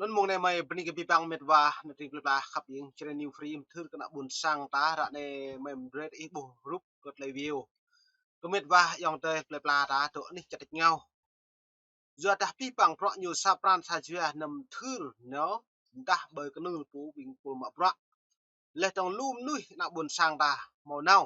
นนมงในไม่ปนิกพิปังเม็ดว่าในทริปลาขับยิงเชนนิวฟรีมทือกระบุญสังตาระในไม่เรดอีบุรุปกดเลยวิวก็เม็ดว่ายองเตยปลาตาตัวนี้จะติดเงาจวดพิปังเพราะอยู่ซาปรานซาเจียนำทือเนาะด่าเบย์กันนู่นปูวิ่งปูมาเพราะเลยต้องลุ่มนุ้ยนักบุญสังตาโมเนา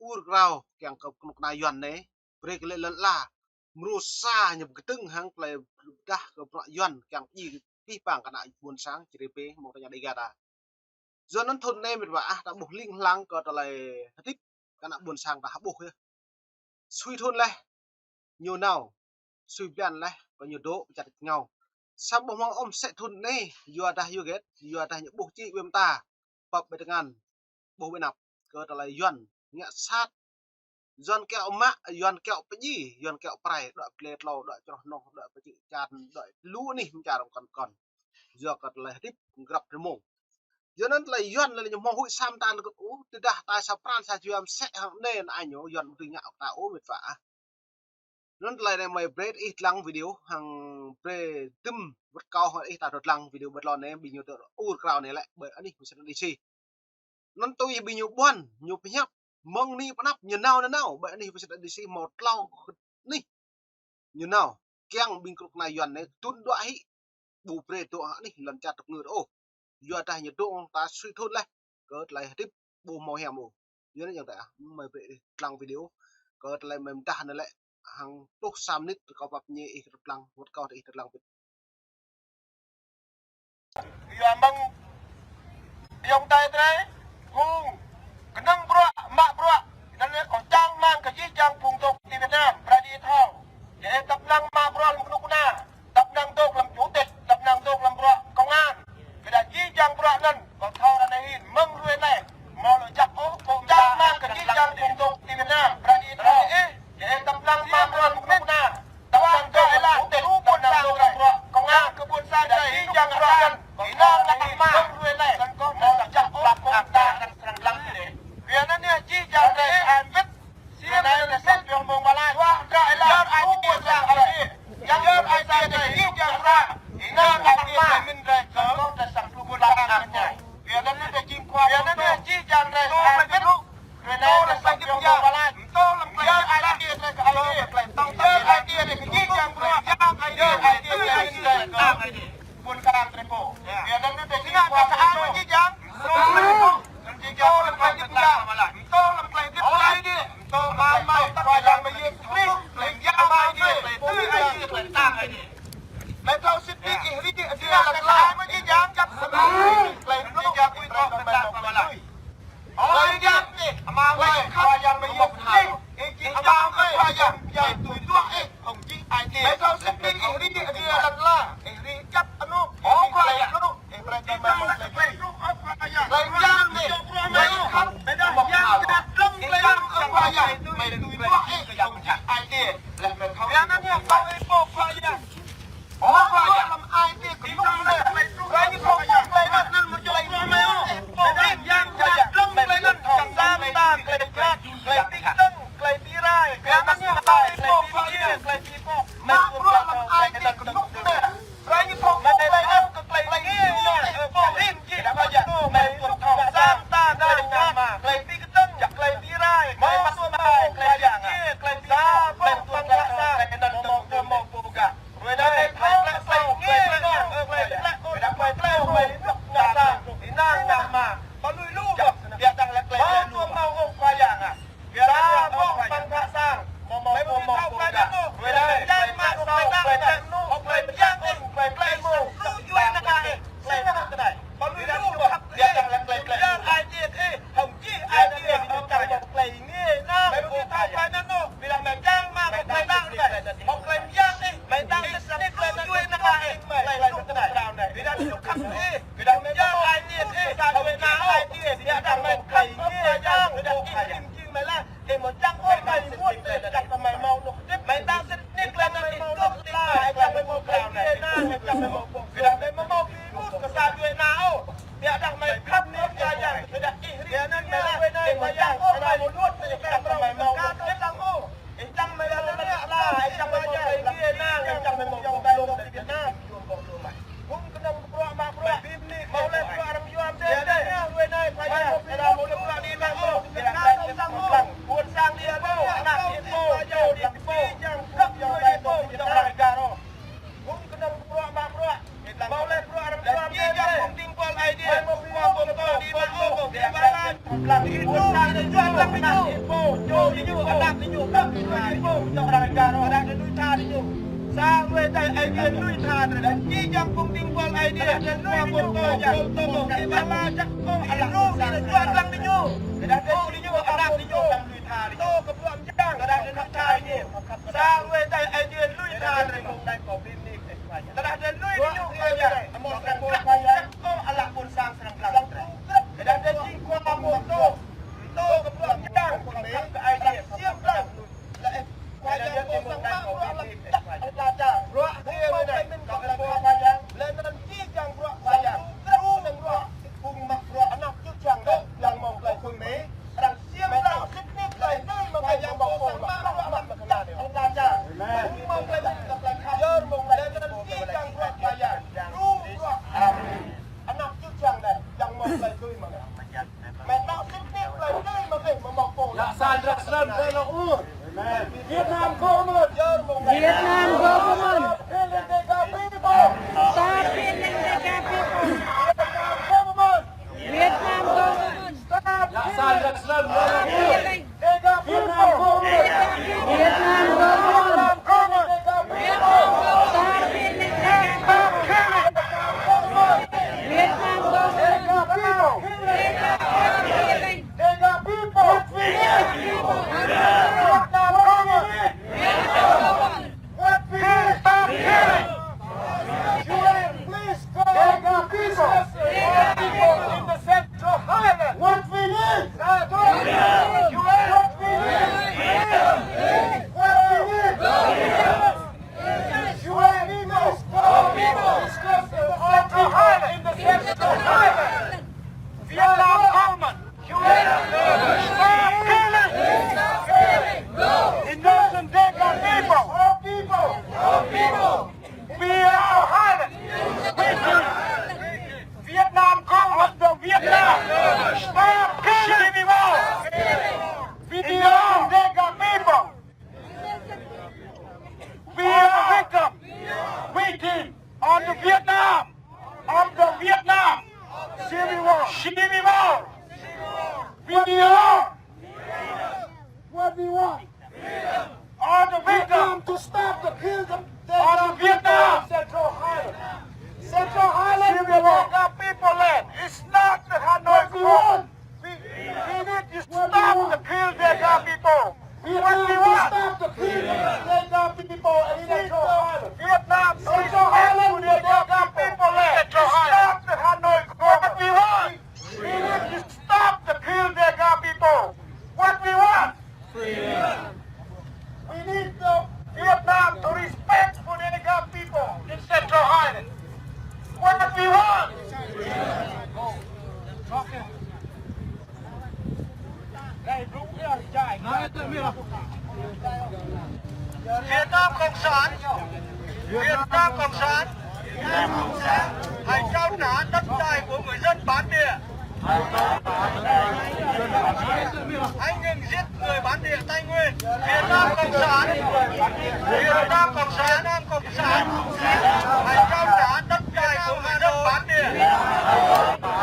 อูรเราแก่งกับนกนายยันเนี่ยเบรกเลยลันล่ามรูซาหยับกระตึงหังเลยด่ากับนกยันแก่งยี่พี่ปังขณะบุญสังจีเปมองตาอย่างใดกันจนนั้นทนในมิดว่าแต่บุกลิงลังก็อะไรทิพขณะบุญสังแต่บุกเลยสุยทนเลยยูน่าสุยเปลี่ยนเลยก็ยูโดจัดเงาสับบุกมองอมเสทนในยูadaยูเกตยูada những buộc chi viêm taปรับไปทั้งนั้นบุกไปนับก็อะไรย้อนเนี่ยสัตย้อนแก้วมะย้อนแก้วไปยี่ย้อนแก้วไปดอกเกล็ดเราดอกจรนองดอกไปจีจานดอกลู่นี่มันจะรำก่อนย้อนก็อะไรทิพกลับระมงย้อนนั้นเลยย้อนเลยยังมองหุ่ยซ้ำตาก็โอ้ติดด่าตายสับพรานสาจีมเสะหังเน่นอันโยย้อนตัวเงาตาโอ้เม็ดฝานั้นเลยในไม่เบรดอีกลังวิดีโอหังเบรดตึมวัดเก่าหังอีตาดลังวิดีโอบัดรอนเนี่ยบินอยู่ตัวอูดกราวเนี่ยแหละเบรดอันนี้มันจะดีสินั้นตัวบินอยู่บ้านอยู่พยับมองนี่ปนับยืนเน่าเน่าเบรดอันนี้มันจะดีสิหมดเล่านี่ยืนเน่าแกงบินกรุกนายยันเนี่ยตุนด้วยบูเบรดตัวนี่หลังจากตกเงือโอ้ยัวตาหยุดดวงตาสุดทุนเลยเกิดอะไรทิพบูมองเหี้ยมูยืนอย่างไรไม่เบรดลังวิดีโอเกิดอะไรไม่ได้นั่นแหละhàng lúc sam nít có bắp nhẹ ít lăng một câu ít lăng việt ya mang yang tai trai hung kenang bro mak bro dan le ko chang mang ka ji chang phung tok ti Việt Nam pra di thong ye tập nang ma bro lam nu kuna tập nang tok lam chủ tịch tập nang tok lam bro công an cái đã ji chang bro nan ko thong ra này mong ruồi này mo lo chak o ko chang mang ka ji chang phung tok ti Việt Nam pra di thong ye tập nang ma bro lam nu kuna tập nang tok lam chủ tịch tập nang tok lam bro công an ke bun sa dai ji chang bro nan ina nak ma ruồi này kan ko mo lo chak o ko ta kan serang lang ni vì nên nha chi chang dai an vit sia này là set yang mong balai wah dai la ai ti sa ai yang ai sa dai ji chang ra ina nak ma min dai ko ta sang tu bun la an nya vì nên nha chi kwa vì nên nha chi chang dai an vit vì nên là sang yang mong balai to lam play ai ti sa ka ai tong ai ti ni chi chang ra yang ai ti ai buôn cang trepo vì nên nha chi kwa sa ai chi chang chi chang lam play ti la malah to lam play ti lai đi to mai qua yang mai ye please play yang mai đi play ai ti play tang ai đi Metro City ihri di dia la mai chi chang chap play chi chang ui to tang malah oi yang ni ama mai qua yang mai ye please chi chang qua yang ye tu tu hong chi ai ti Metro City ihri di dia la ihri chap anu qua yang anu play chi chang play yang ni mai kham beda yang lông play qua yang mai tu tu yang ai ti là mình không yang ni qua qua yang qua yang làm ai ti cũng khôngเลยrồi như không play nên một chơi nó mèo yang lông play nên thằng ta play chat play tiktok play tirai yang ni play play tiktok mà làm ai ti cũng khôngเลยrồi như không play nên play lagi rin chi đã bao giờ mày cũng thằng ta mà play tiktok play tirai play masuk play yang play sa play tuan sa dan dan mau buka rồi đây play nghe play sa inang mà có lui lu dia đang là play mau qua yang à dia đang mau bang sang mau buka rồi đây play sau play play mu play nak play cái này có lui lu dia đang là play ai dia hồng chi ai dia đang play nghe nó mấy buka play nó bila menjang mah play đang mau play yang mày đang cái play nó lui nak play cái này dia đang chụp khắp bila menjang ai dia sao bên nào ai dia đang play nghe yang dia đang chim mày là thì một trang mày muốn đặt vào mày mau nục mày đang xin nick lên mày mau nục lại là mày mau play nghe na mày mau bila mày mau muốn cái sao bên nào dia đang mày khắp nước ra yang dia đang dia nên mày yang mày muốn nuốt mày đặt vào mày mau cái đang ô chẳng mày là chẳng mày play nghe na chẳng mày mau play luôn Việt Nam cũng cái lang ninyo. Yo ninyo anak ninyo lang ninyo. Yo orang negara orang Indonesia ninyo. Sang we tay idea lui tha dan ji jang pung timbal idea dan lui foto foto ibala jak ko ala lu jual lang ninyo. Dan ninyo anak ninyo lang lui tha to kepuang jang dan nak tha ini. Sang we tay idea lui tha dan dai ko bin ni dan lui ninyo kaya amo sang kaya ko ala pun sang serang lang. Dan ji ko amo to kepuang jang ke idea siap lang. Kaya ko sang ma Raja, ruak dia ni, kalau kau bayang, lenan kijang ruak bayang, terus ruak pung mak ruak anak kijang yang mau kelai pun ni, orang siap lah, sikit kelai ni, makanya mau sang mak ruak mak kelai. Raja, mau kelai kajar, mau kelai lenan kijang ruak bayang, terus ruak anak kijang ni, yang mau kelai tu mana? Mereka sikit kelai ni, makanya mau pun. Ya Sandra Sram, kalau Vietnam government. Vietnam government. Stop killing the people. Vietnam government. Vietnam government. Stop killing. Vietnam government. Vietnam government. Stop killing the Stop killing. Vietnam government. What we want? All the victims to stop the kills of Vietnam. Central Highland. Central Highland is the people land. It's not the Hanoi Front. We need to stop the kill of people. What we want to stop the kill of people in Central Highland. Vietnam, Central Highland is the people land. It's not the Hanoi Front. What we want? We need to stop the kill of people. What we want? Freedom. We need Vietnam to respect for the Nigga people in Central Highland. What we want? Việt Nam Cộng sản, Việt Nam Cộng sản, hãy trao trả đất đai của người dân bản địa. Hãy ngừng giết người bản địa Tây Nguyên. Việt Nam Cộng sản, Việt Nam Cộng sản, Việt Nam Cộng sản, hãy trao trả đất đai của người dân bản địa.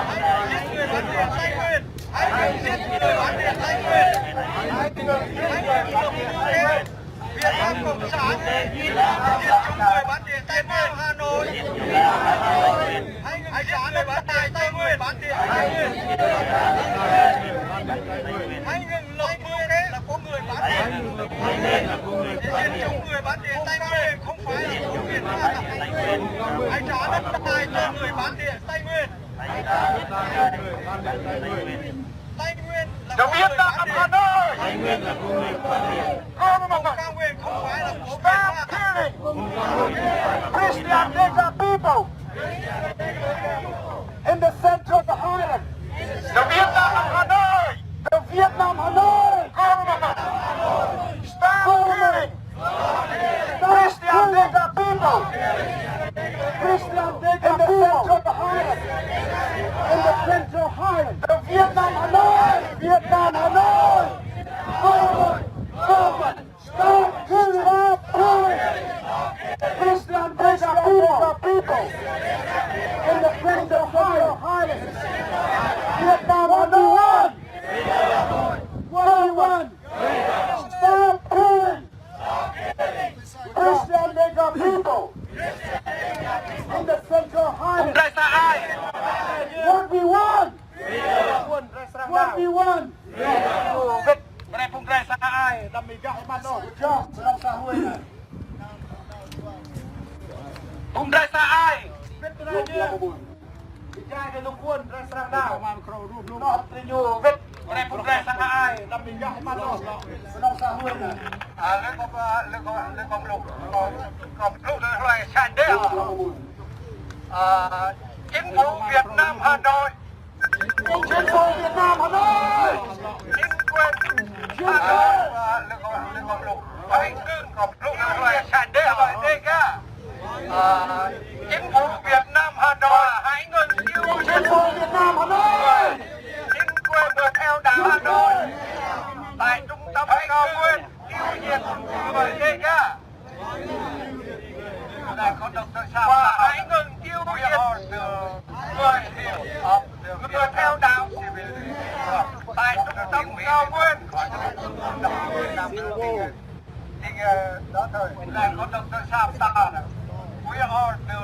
Hãy ngừng giết người bản địa Tây Nguyên. Hãy ngừng giết người bản địa Tây Nguyên. Hãy ngừng giết người Việt Nam Cộng sản diệt chủng người bản địa Tây Nguyên Hà Nội. Hãy trả người bản địa Tây Nguyên, bản địa Tây Nguyên. Hãy ngừng lộc mưu kế là của người bản địa. Diệt chủng người bản địa Tây Nguyên không phải là của Việt Nam. Hãy trả đất đai cho người bản địa Tây Nguyên. Tây Nguyên là của người bản địa. Tây Nguyên là của người bản địa. Vùng cao nguyên không phải là của Việt Nam. Christian Nigga people in the center of the Highlands. The Vietnam of Hanoi. The Vietnam Hanoi. Stop killing. Christian Nigga people. Christian Nigga in the center of the Highlands. In the central Highlands. The Vietnam Hanoi. Vietnam Hanoi. Government. Stop killing. Stop killing. Christian Nigga people. làm mình gãi mặt đỏ cho làm sao huy này cùng đây xa ai biết tôi đây chưa trai cái lúc quân ra sang nào nó tự nhu biết ở đây cùng đây sang ai làm mình gãi mặt đỏ làm sao huy này lên con lục còn lục rồi sàn đấy chính phủ Việt Nam Hà Nội chính phủ Việt Nam Hà Nội chính quyền Hà Nội lên con lục anh cứ còn lục rồi sàn đấy vậy đây cả chính phủ Việt Nam Hà Nội hãy ngừng yêu chính phủ Việt Nam Hà Nội chính quyền người theo đảng Hà Nội tại trung tâm cao nguyên yêu nhiệt vậy đây cả là có độc tự sao và hãy ngừng yêu nhiệt người theo đạo tại trung tâm cao nguyên đó thôi là có độc tự sao ta là we are the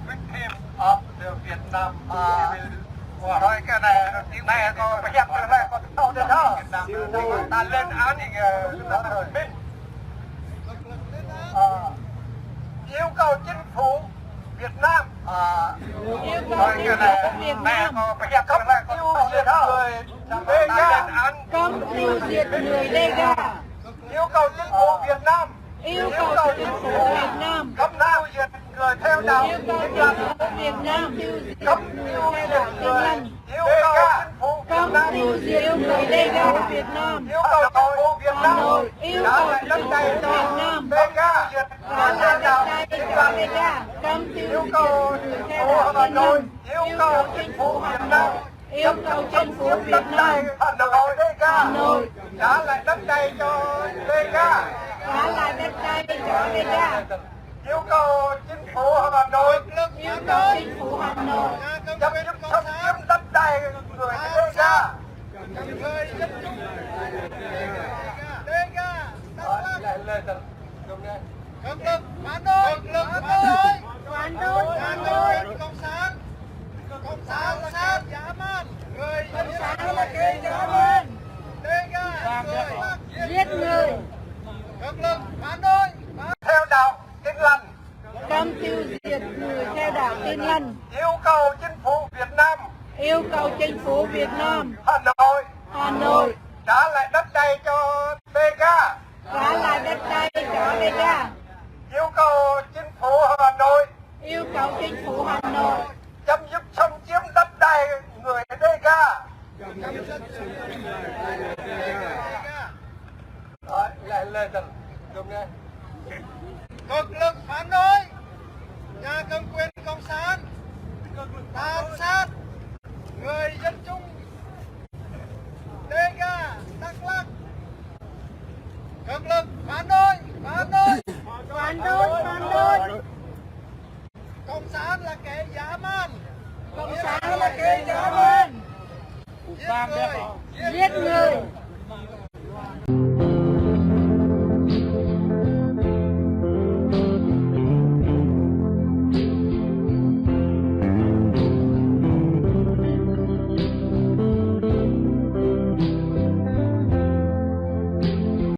victim of the Vietnam rồi cái này có phải nhập từ này có thâu được đó ta lên án thì đó thôi yêu cầu chính phủ Việt Nam yêu cầu chính phủ Việt Nam tiêu diệt người Dega, cấm tiêu diệt người Dega, yêu cầu chính phủ Việt Nam yêu cầu chính phủ Việt Nam cấm tiêu diệt người theo đạo yêu cầu chính phủ Việt Nam tiêu diệt người theo đạo Tin Lành, yêu cầu chính phủ cấm tiêu diệt người Dega Việt Nam, yêu cầu chính phủ Việt Hà Nam Nội yêu cầu chính phủ Việt Nam Dega diệt và là đất đai cho Dega, cấm tiêu diệt người theo đạo Tin Lành, yêu cầu chính phủ Hà Nội yêu cầu chính phủ Việt Nam Hà Nội trả lại đất đai cho Dega, trả lại đất đai cho Dega, yêu cầu chính phủ Hà Nội yêu cầu chính phủ Hà Nội chấm dứt xâm chiếm đất đai người Dega. Cực lực phản đối cộng sản dã man người cộng sản là kẻ dã man giết người, cực lực phản đối theo đạo Tin Lành, cấm tiêu diệt người theo đạo Tin Lành, yêu cầu chính phủ Việt Nam yêu cầu chính phủ Việt Nam Hà Nội trả lại đất đai cho Dega, trả lại đất đai cho Dega, yêu cầu chính phủ Hà Nội yêu cầu chính phủ Hà Nội chấm dứt xâm chiếm đất đai người Dega. Lại cực lực phản đối nhà cầm quyền cộng sản tàn sát người dân chung Dega, Đắk Lắk. Cực lực phản đối cộng sản là kẻ dã man, cộng sản là kẻ dã man giết người giết người.